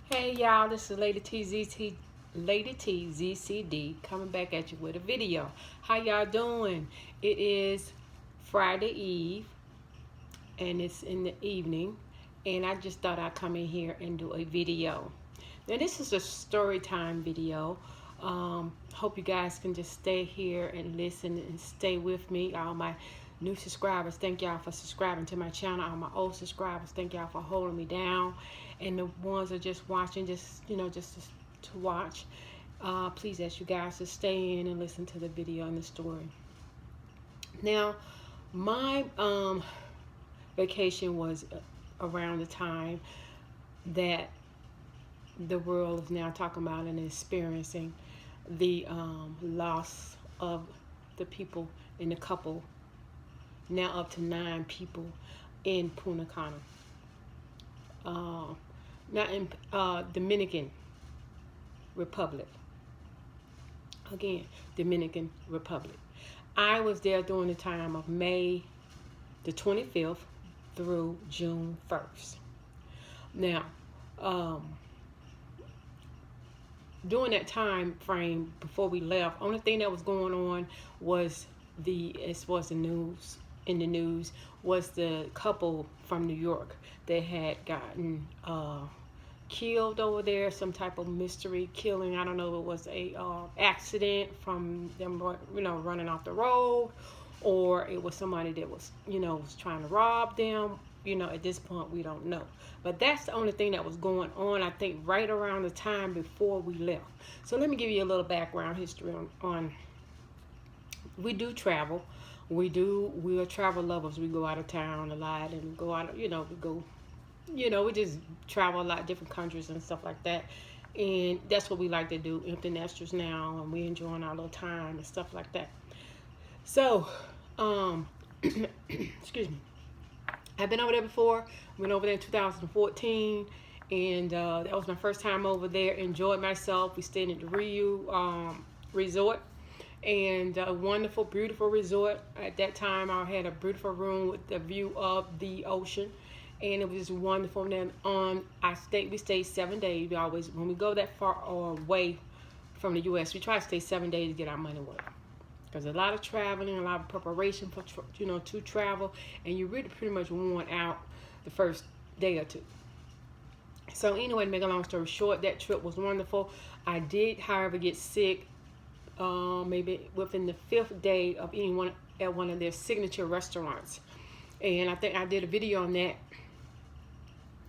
Hey y'all, this is Lady TZCD coming back at you with a video. How y'all doing? It is Friday Eve and it's in the evening, and I just thought I'd come in here and do a video. Now this is a story time video. Hope you guys can just stay here and listen and stay with me. All my new subscribers, thank y'all for subscribing to my channel. All my old subscribers, thank y'all for holding me down. And the ones that are just watching, just to watch, please ask you guys to stay in and listen to the video and the story. Now, my vacation was around the time that the world is now talking about and experiencing the loss of the people in the couple, now up to 9 people in Punta Cana, not in Dominican Republic. Again, Dominican Republic. I was there during the time of May the 25th through June 1st. Now, during that time frame before we left, only thing that was going on was the news was the couple from New York that had gotten killed over there, some type of mystery killing. I don't know if it was a accident from them running off the road, or it was somebody that was trying to rob them. At this point we don't know, but that's the only thing that was going on, I think, right around the time before we left. So let me give you a little background history on we do travel. We are travel lovers. We go out of town a lot and go out, we just travel a lot, different countries and stuff like that. And that's what we like to do, empty nesters now, and we enjoying our little time and stuff like that. So, excuse me. I've been over there before. Went over there in 2014, and that was my first time over there. Enjoyed myself. We stayed at the Rio Resort, and a wonderful, beautiful resort. At that time, I had a beautiful room with the view of the ocean, and it was just wonderful. And then we stayed 7 days. We always, when we go that far away from the U.S., we try to stay 7 days to get our money worth. Because a lot of traveling, a lot of preparation for to travel, and you really pretty much worn out the first day or two. So anyway, to make a long story short, that trip was wonderful. I did, however, get sick maybe within the 5th day of eating at one of their signature restaurants, and I think I did a video on that,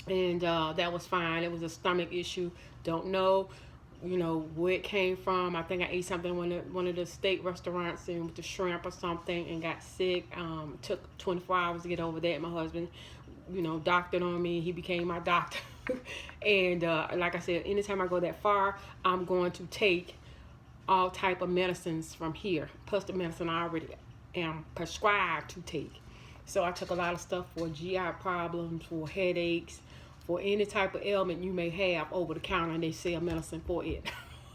and that was fine. It was a stomach issue. Don't know where it came from. I think I ate something one of the steak restaurants and with the shrimp or something, and got sick. Took 24 hours to get over that. My husband doctored on me. He became my doctor. And like I said, anytime I go that far, I'm going to take all type of medicines from here, plus the medicine I already am prescribed to take. So I took a lot of stuff for GI problems, for headaches, for any type of ailment you may have over the counter, and they sell medicine for it.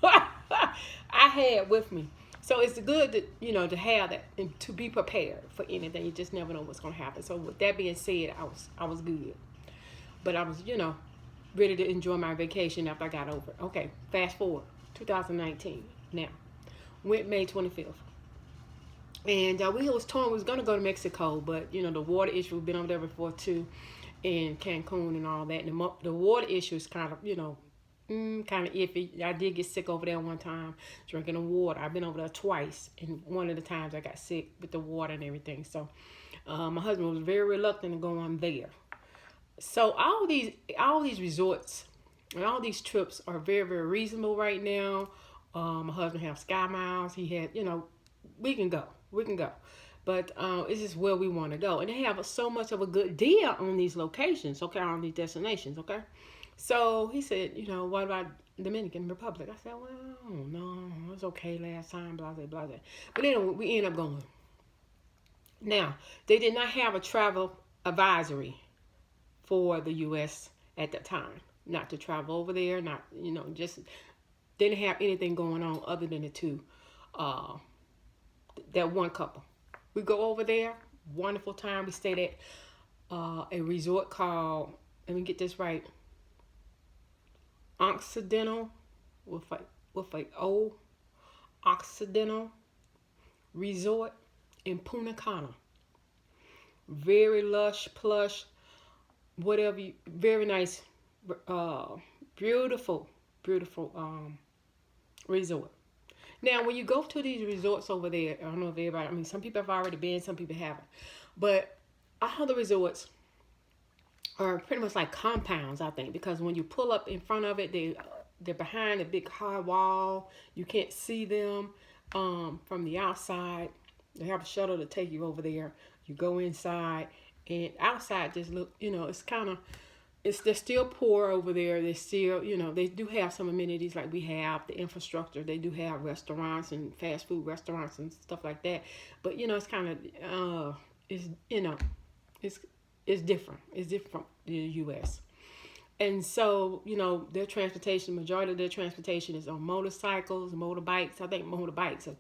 I had with me. So it's good to have that and to be prepared for anything. You just never know what's going to happen. So with that being said, I was good. But I was, ready to enjoy my vacation after I got over it. Okay, fast forward, 2019. Now, went May 25th. And we was torn. We was going to go to Mexico, but, the water issue, we've been over there before too, in Cancun and all that. And the water issue is kind of, kind of iffy. I did get sick over there one time drinking the water. I've been over there twice, and one of the times I got sick with the water and everything. So my husband was very reluctant to go on there. So all these resorts and all these trips are very, very reasonable right now. My husband has Sky Miles. He had, we can go. But it's just where we want to go. And they have so much of a good deal on these locations, okay, on these destinations, okay? So he said, what about Dominican Republic? I said, well, no, it was okay last time, blah, blah, blah. But anyway, we ended up going. Now, they did not have a travel advisory for the U.S. at that time. Not to travel over there, not, just didn't have anything going on other than the two, that one couple. We go over there, wonderful time. We stayed at a resort called, let me get this right, Occidental with a O, Occidental Resort in Punta Cana. Very lush, plush, whatever. Very nice, uh, beautiful, beautiful resort. Now, when you go to these resorts over there, I don't know if everybody. I mean, some people have already been, some people haven't, but all the resorts are pretty much like compounds, I think, because when you pull up in front of it, they're behind a big high wall. You can't see them from the outside. They have a shuttle to take you over there. You go inside, and outside just look. It's kind of they're still poor over there. They still, they do have some amenities like we have the infrastructure. They do have restaurants and fast food restaurants and stuff like that. But it's kind of it's it's different. It's different from the U.S. And so, their transportation, majority of their transportation is on motorcycles, motorbikes. I think motorbikes are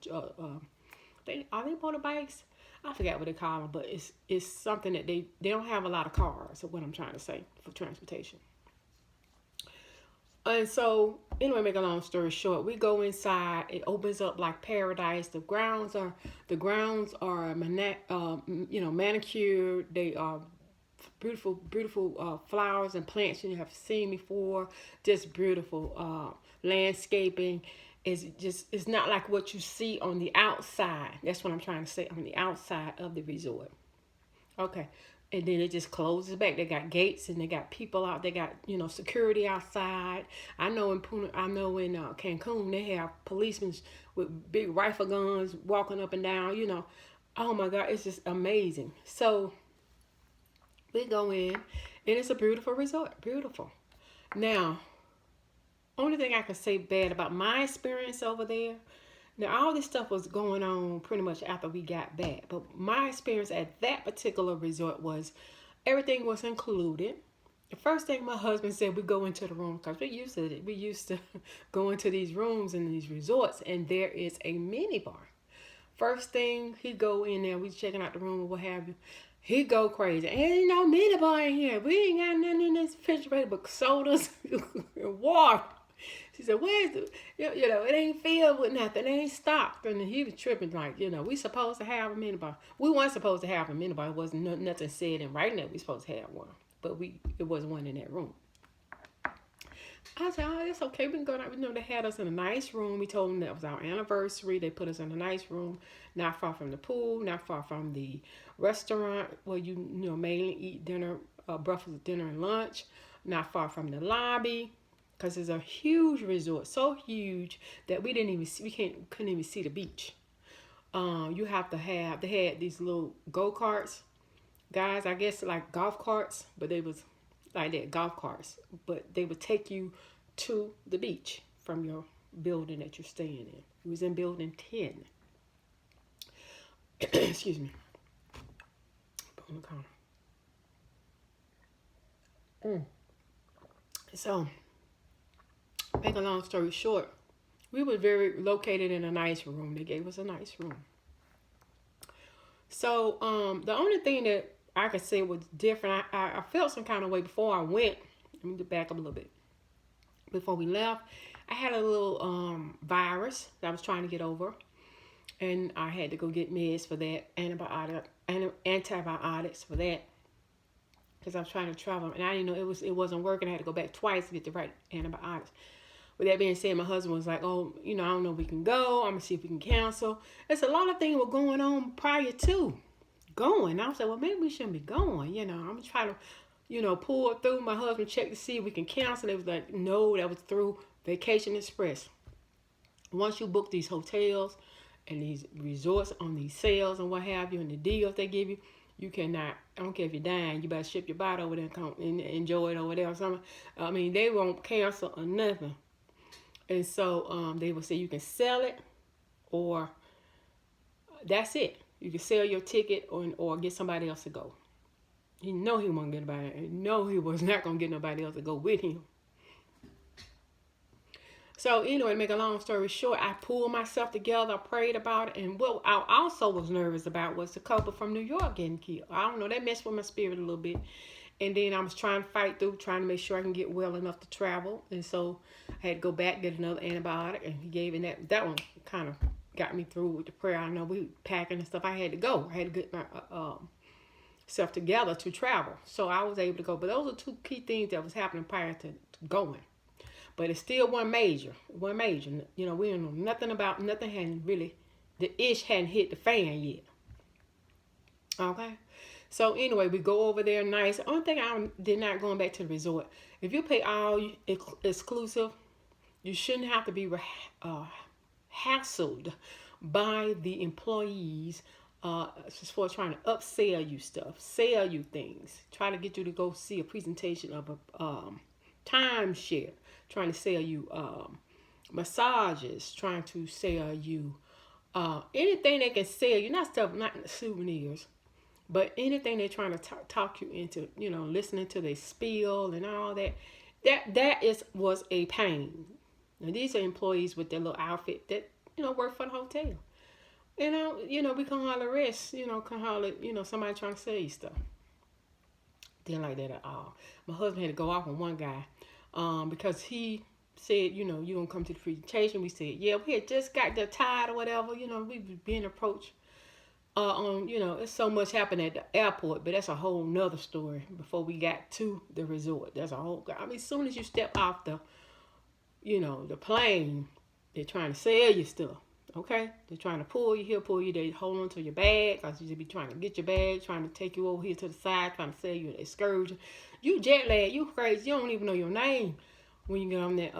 they motorbikes? I forgot what they call them, but it's something that they don't have a lot of cars. Is what I'm trying to say for transportation. And so, anyway, make a long story short, we go inside. It opens up like paradise. The grounds are manicured. They are beautiful, beautiful flowers and plants you have seen before. Just beautiful landscaping. It's not like what you see on the outside. That's what I'm trying to say, on the outside of the resort. Okay. And then it just closes back. They got gates and they got people out. They got security outside. I know in Cancun they have policemen with big rifle guns walking up and down. Oh my God, it's just amazing. So we go in, and it's a beautiful resort. Beautiful. Now, only thing I can say bad about my experience over there. Now, all this stuff was going on pretty much after we got back. But my experience at that particular resort was everything was included. The first thing my husband said, we go into the room, because we used to go into these rooms in these resorts, and there is a mini bar. First thing, he go in there, we checking out the room or what have you. He go crazy. Ain't no mini bar in here. We ain't got nothing in this refrigerator but sodas and water. She said, where's the, it ain't filled with nothing. It ain't stocked. And he was tripping like, we supposed to have a mini bar. We weren't supposed to have a mini bar. It wasn't nothing said in writing that we supposed to have one. But it wasn't one in that room. I said, oh, that's okay. We can go down. They had us in a nice room. We told them that was our anniversary. They put us in a nice room, not far from the pool, not far from the restaurant where you mainly eat dinner, breakfast, dinner, and lunch, not far from the lobby. Because it's a huge resort, so huge that couldn't even see the beach. You have to have, they had these little go-karts, guys, I guess like golf carts, but they was like that, golf carts. But they would take you to the beach from your building that you're staying in. It was in building 10. Excuse me. So, make a long story short, we were very located in a nice room. They gave us a nice room. So the only thing that I could say was different, I felt some kind of way before I went. Let me back up a little bit. Before we left, I had a little virus that I was trying to get over. And I had to go get meds for that, antibiotics for that. Because I was trying to travel. And I didn't know it wasn't working. I had to go back twice to get the right antibiotics. With that being said, my husband was like, oh, I don't know if we can go. I'm going to see if we can cancel. There's a lot of things were going on prior to going. I was like, well, maybe we shouldn't be going. I'm going to try to, pull it through. My husband checked to see if we can cancel. It was like, no, that was through Vacation Express. Once you book these hotels and these resorts on these sales and what have you, and the deals they give you, you cannot, I don't care if you're dying, you better ship your body over there and come and enjoy it over there or something. I mean, they won't cancel or nothing. And so they will say you can sell it, or that's it. You can sell your ticket or get somebody else to go. He know he won't get nobody. He know he was not going to get nobody else to go with him. So anyway, to make a long story short, I pulled myself together, I prayed about it, and what I also was nervous about was the couple from New York getting killed. I don't know, that messed with my spirit a little bit. And then I was trying to fight through, trying to make sure I can get well enough to travel. And so I had to go back, get another antibiotic, and he gave me that. That one kind of got me through with the prayer. I know we were packing and stuff. I had to go. I had to get my self together to travel. So I was able to go. But those are two key things that was happening prior to going. But it still wasn't major. It wasn't major. You know, we didn't know nothing about, nothing hadn't really, the ish hadn't hit the fan yet. Okay? So anyway, we go over there nice. The only thing I did not going back to the resort. If you pay all exclusive, you shouldn't have to be hassled by the employees as far as trying to upsell you stuff, sell you things, try to get you to go see a presentation of a timeshare, trying to sell you massages, trying to sell you anything they can sell you, not stuff, not souvenirs, but anything they're trying to talk you into, you know, listening to their spiel and all that. Was a pain. Now these are employees with their little outfit that, you know, work for the hotel. You know, we can hardly rest, you know, somebody trying to sell you stuff. Didn't like that at all. My husband had to go off on one guy because he said, you know, you gonna come to the presentation. We said, yeah, we had just got there tired or whatever. You know, we was being approached. You know, it's so much happened at the airport, but that's a whole nother story before we got to the resort. That's a whole, I mean, as soon as you step off the, you know, the plane, they're trying to sell you stuff. Okay, they're trying to pull you here, pull you there, hold on to your bag, because you just be trying to get your bag, trying to take you over here to the side, trying to sell you an excursion. You jet lag, you crazy, you don't even know your name when you get on that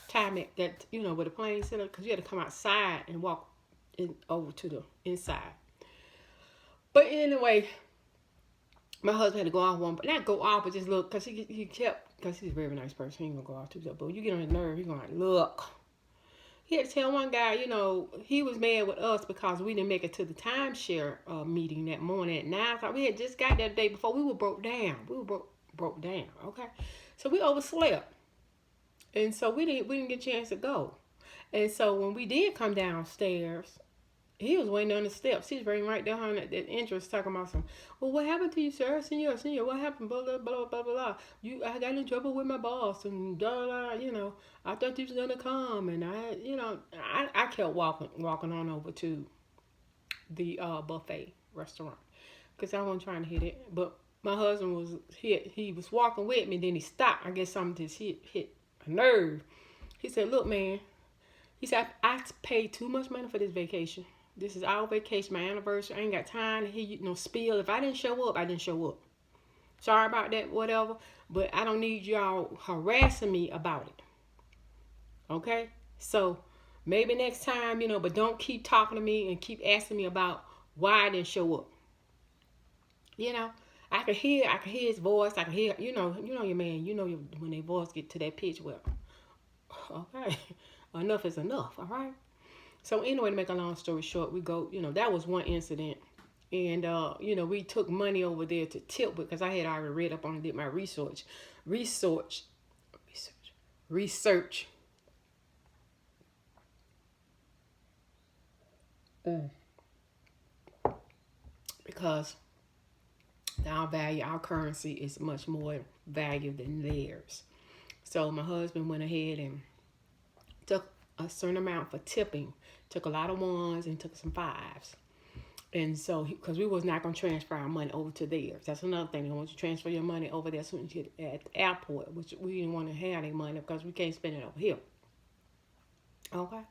time that, you know, where the plane set up, because you had to come outside and walk over to the inside. But anyway, my husband had to go off one, but not go off, but just look, because he kept, because he's a very nice person, he ain't gonna go off too much, but when you get on his nerve, he's gonna like, look. He had to tell one guy, you know, he was mad with us because we didn't make it to the timeshare meeting that morning at 9 o'clock. We had just got there the day before. We were broke down. Broke down, okay? So we overslept. And so we didn't get a chance to go. And so when we did come downstairs, he was waiting on the steps. He's waiting right down at that entrance talking about some, well, what happened to you, sir? Senor, what happened? Blah, blah, blah, blah, blah. I got in trouble with my boss and blah, blah, you know. I thought you was going to come. And I kept walking on over to the buffet restaurant because I wasn't trying to hit it. But my husband was he was walking with me. Then he stopped. I guess something just hit a nerve. He said, look, man. He said, I paid too much money for this vacation. This is our vacation, my anniversary. I ain't got time to hear you no spiel. If I didn't show up, I didn't show up. Sorry about that, whatever. But I don't need y'all harassing me about it. Okay? So maybe next time, you know, but don't keep talking to me and keep asking me about why I didn't show up. You know, I can hear his voice. I can hear, you know your man. You know when their voice get to that pitch. Well, okay, enough is enough. All right. So anyway, to make a long story short, we go, you know, that was one incident. And, you know, we took money over there to tip because I had already read up on it, did my research. Because our currency is much more valued than theirs. So my husband went ahead and took a certain amount for tipping, took a lot of ones and took some fives. And so, because we was not going to transfer our money over to theirs. That's another thing. They want you to transfer your money over there as soon as you get at the airport, which we didn't want to have any money because we can't spend it over here. Okay?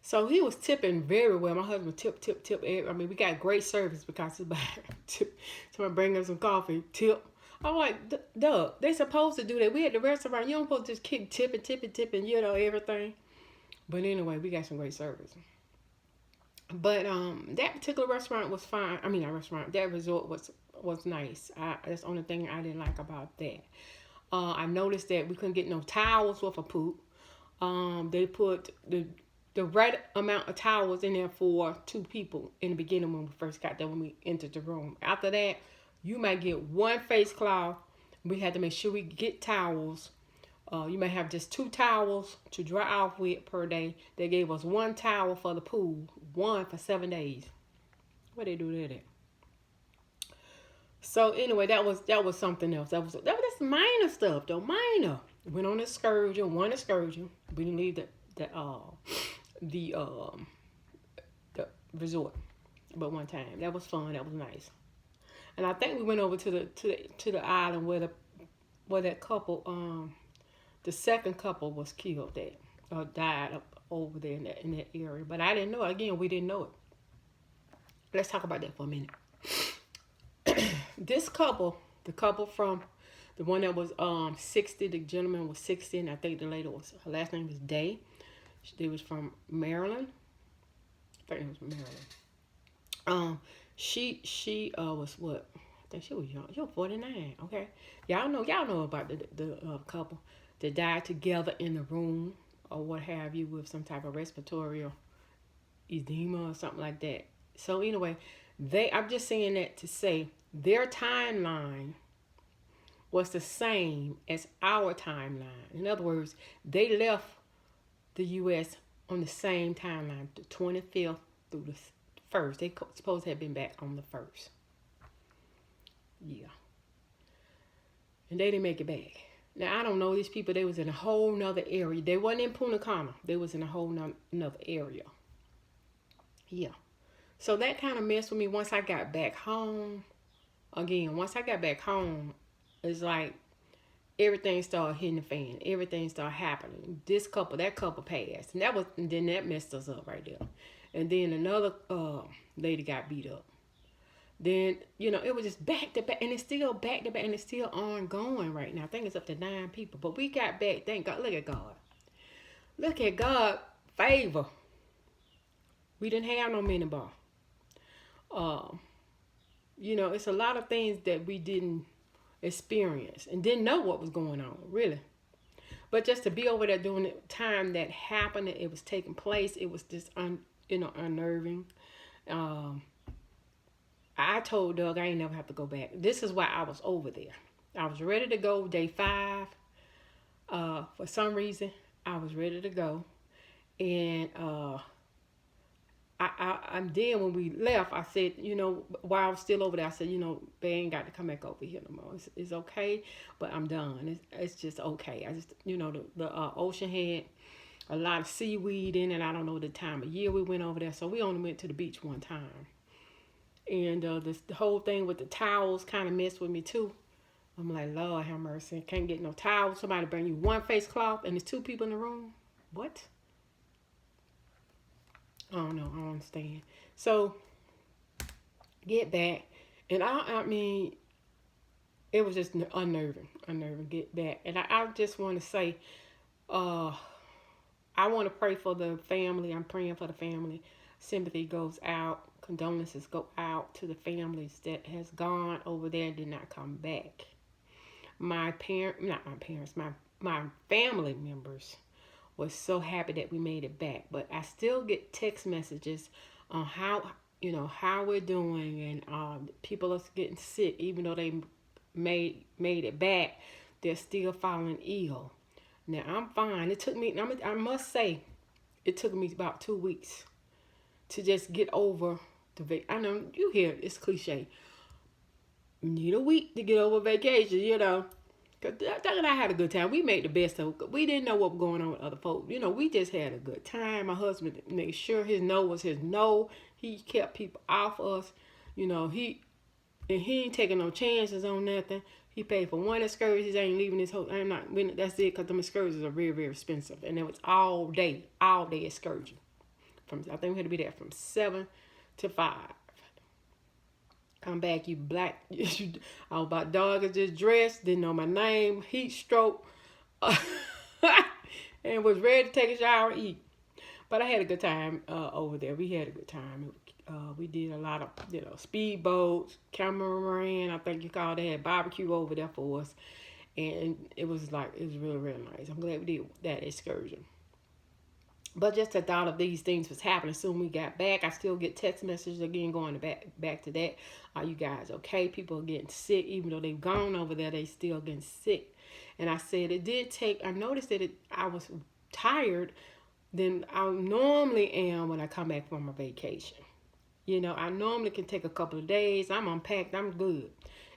So he was tipping very well. My husband tip. I mean, we got great service because someone bring us some coffee, tip. I'm like, Doug, they supposed to do that. We at the restaurant. You don't supposed to just keep tipping, you know, everything. But anyway, we got some great service. But that particular restaurant was fine. I mean, that resort was nice. That's the only thing I didn't like about that. I noticed that we couldn't get no towels with a poop. They put the right amount of towels in there for 2 people in the beginning when we first got there, when we entered the room. After that, you might get 1 face cloth. We had to make sure we get towels. You may have just 2 towels to dry off with per day. They gave us 1 towel for the pool, 1 for 7 days. What they do that at? So anyway, that was something else. That was minor stuff though, minor. Went on excursion, one excursion. We didn't leave the the resort, but one time that was fun. That was nice. And I think we went over to the island where that couple the second couple was killed at or died up over there in that area. But I didn't know it. Again, we didn't know it. Let's talk about that for a minute. This couple, the couple from the one that was 60, the gentleman was 60, and I think the lady was her last name was Day. They was from Maryland. I think it was from Maryland. She was what? I think she was young. She was 49. Okay, y'all know about the couple that died together in the room or what have you with some type of respiratory edema or something like that. So anyway, I'm just saying that to say their timeline was the same as our timeline. In other words, they left the U.S. on the same timeline, the 25th through the 1st. They supposed to have been back on the 1st. Yeah. And they didn't make it back. Now, I don't know these people. They was in a whole nother area. They wasn't in Punta Cana. They was in a whole nother area. Yeah. So that kind of messed with me once I got back home. Again, once I got back home, it's like everything started hitting the fan. Everything started happening. That couple passed. And then that messed us up right there. And then another lady got beat up. Then, it was just back to back. And it's still back to back. And it's still ongoing right now. I think it's up to 9 people. But we got back. Thank God. Look at God. Look at God. Favor. We didn't have no minibar. It's a lot of things that we didn't experience and didn't know what was going on, really. But just to be over there during the time that happened, it was taking place, it was just unnerving. I told Doug I ain't never have to go back. This is why I was over there. I was ready to go day 5. For some reason, I was ready to go. And I'm then when we left, I said, while I was still over there, I said, they ain't got to come back over here no more. It's okay, but I'm done. It's just okay. I just, the ocean had a lot of seaweed in it. I don't know the time of year we went over there, so we only went to the beach one time. And the whole thing with the towels kind of messed with me too. I'm like, Lord have mercy. Can't get no towels. Somebody bring you one face cloth and there's 2 people in the room. What? I don't know. I don't understand. So, get back. And I mean, it was just unnerving. Get back. And I just want to say, I want to pray for the family. I'm praying for the family. Sympathy goes out. Condolences go out to the families that has gone over there and did not come back. My family members was so happy that we made it back. But I still get text messages on how we're doing, and people are getting sick. Even though they made it back, they're still falling ill. Now I'm fine. It took me, I must say, it took me about 2 weeks to just get over I know you hear it's cliche. You need a week to get over vacation, Cause I had a good time. We made the best of it. We didn't know what was going on with other folks. We just had a good time. My husband made sure his no was his no. He kept people off us. He ain't taking no chances on nothing. He paid for one excursion. He ain't leaving his whole. That's it, because them excursions are very, very expensive. And it was all day excursion. I think we had to be there from 7 to 5. Come back, you black. I was about dog is just dressed, didn't know my name, heat stroke, and was ready to take a shower and eat. But I had a good time over there. We had a good time. We did a lot of speedboats, catamaran, I think you call it. They had barbecue over there for us, and it was really, really nice. I'm glad we did that excursion. But just the thought of these things was happening. Soon we got back, I still get text messages again going back to that. Are you guys okay? People are getting sick. Even though they've gone over there, they still getting sick. And I said it did take, I noticed that I was tired than I normally am when I come back from a vacation. I normally can take a couple of days. I'm unpacked. I'm good.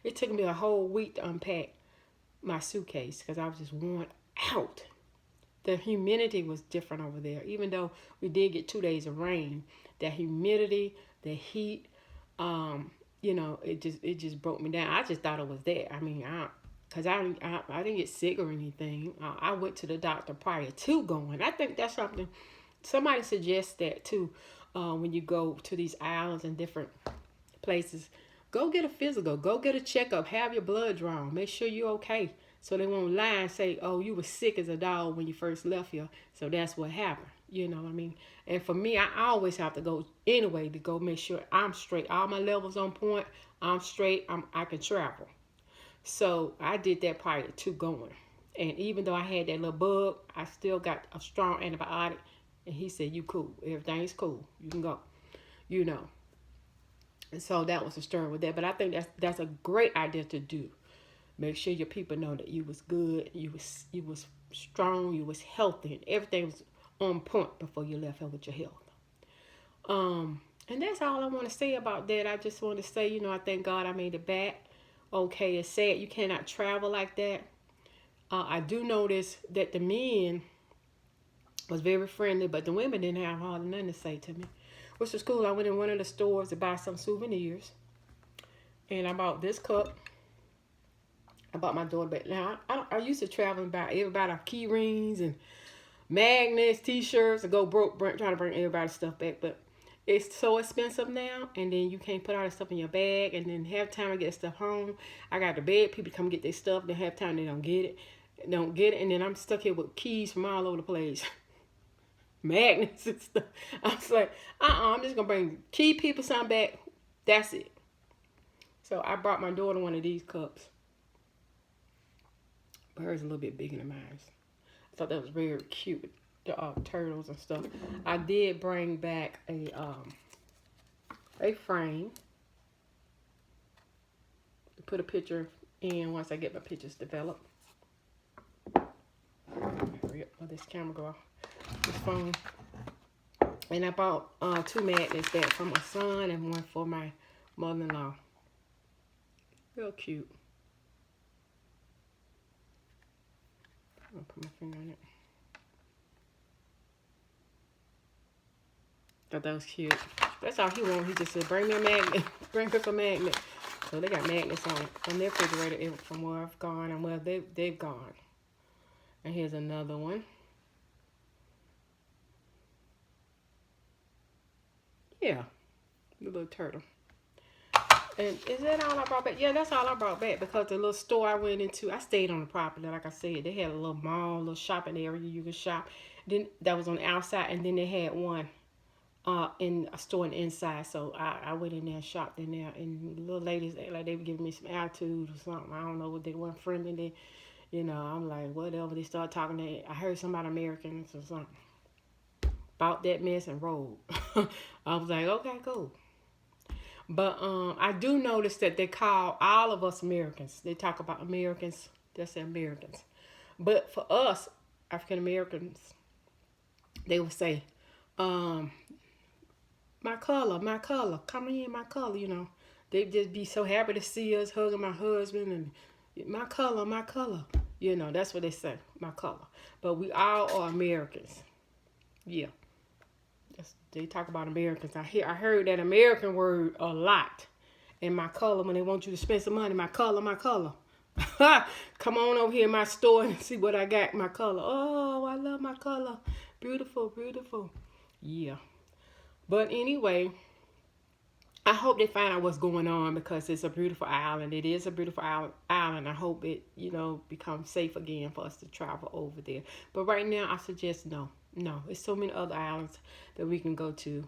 It took me a whole week to unpack my suitcase because I was just worn out. The humidity was different over there. Even though we did get 2 days of rain, the humidity, the heat, it just broke me down. I just thought it was that. I mean, I didn't get sick or anything. I went to the doctor prior to going. I think that's something somebody suggests that too. When you go to these islands and different places, go get a physical, go get a checkup, have your blood drawn, make sure you're okay. So they won't lie and say, oh, you were sick as a dog when you first left here. So that's what happened. You know what I mean? And for me, I always have to go anyway to go make sure I'm straight. All my levels on point. I'm straight. I can travel. So I did that prior to going. And even though I had that little bug, I still got a strong antibiotic. And he said, you cool. Everything's cool. You can go. You know. And so that was a story with that. But I think that's a great idea to do. Make sure your people know that you was good, you was strong, you was healthy, and everything was on point before you left here with your health. And that's all I want to say about that. I just want to say, I thank God I made it back. Okay, it's sad you cannot travel like that. I do notice that the men was very friendly, but the women didn't have hardly nothing to say to me. Which was cool. I went in one of the stores to buy some souvenirs, and I bought this cup. I bought my daughter back. Now, I used to travel and buy everybody key rings and magnets, t-shirts, and go broke trying to bring everybody's stuff back. But it's so expensive now, and then you can't put all that stuff in your bag, and then half time I get stuff home. I got the bed, people come get their stuff, then half time they don't get it, and then I'm stuck here with keys from all over the place. Magnets and stuff. I was like, I'm just going to bring key people something back. That's it. So I brought my daughter one of these cups. But hers is a little bit bigger than mine. I thought that was very cute. The turtles and stuff. I did bring back a frame to put a picture in once I get my pictures developed. Hurry up, let this camera go off. This phone. And I bought 2 magnets back for my son and one for my mother-in-law. Real cute. I'll put my finger on it. Thought that was cute. That's all he wanted. He just said, bring me a magnet. Bring us a magnet. So they got magnets on their refrigerator from where I've gone and where they've gone. And here's another one. Yeah. The little turtle. And is that all I brought back? Yeah, that's all I brought back because the little store I went into, I stayed on the property, like I said. They had a little mall, little shopping area you could shop. Then that was on the outside, and then they had one in a store on the inside. So I went in there and shopped in there, and the little ladies, like they were giving me some attitude or something. I don't know what they weren't friendly. I'm like, whatever. They started talking I heard something about Americans or something. Bought that mess and rolled. I was like, okay, cool. But I do notice that they call all of us Americans. They talk about Americans. They say Americans. But for us, African Americans, they would say, my color, come in, my color, They just be so happy to see us, hugging my husband, and my color. That's what they say, my color. But we all are Americans. Yeah. They talk about Americans. I heard that American word a lot. And my color, when they want you to spend some money, my color. Come on over here in my store and see what I got, my color. Oh, I love my color. Beautiful, beautiful. Yeah. But anyway, I hope they find out what's going on because it's a beautiful island. It is a beautiful island. I hope it, becomes safe again for us to travel over there. But right now, I suggest no. No, there's so many other islands that we can go to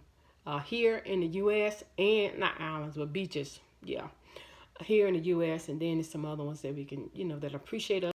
here in the U.S. and not islands, but beaches. Yeah, here in the U.S. and then there's some other ones that we can, that appreciate us.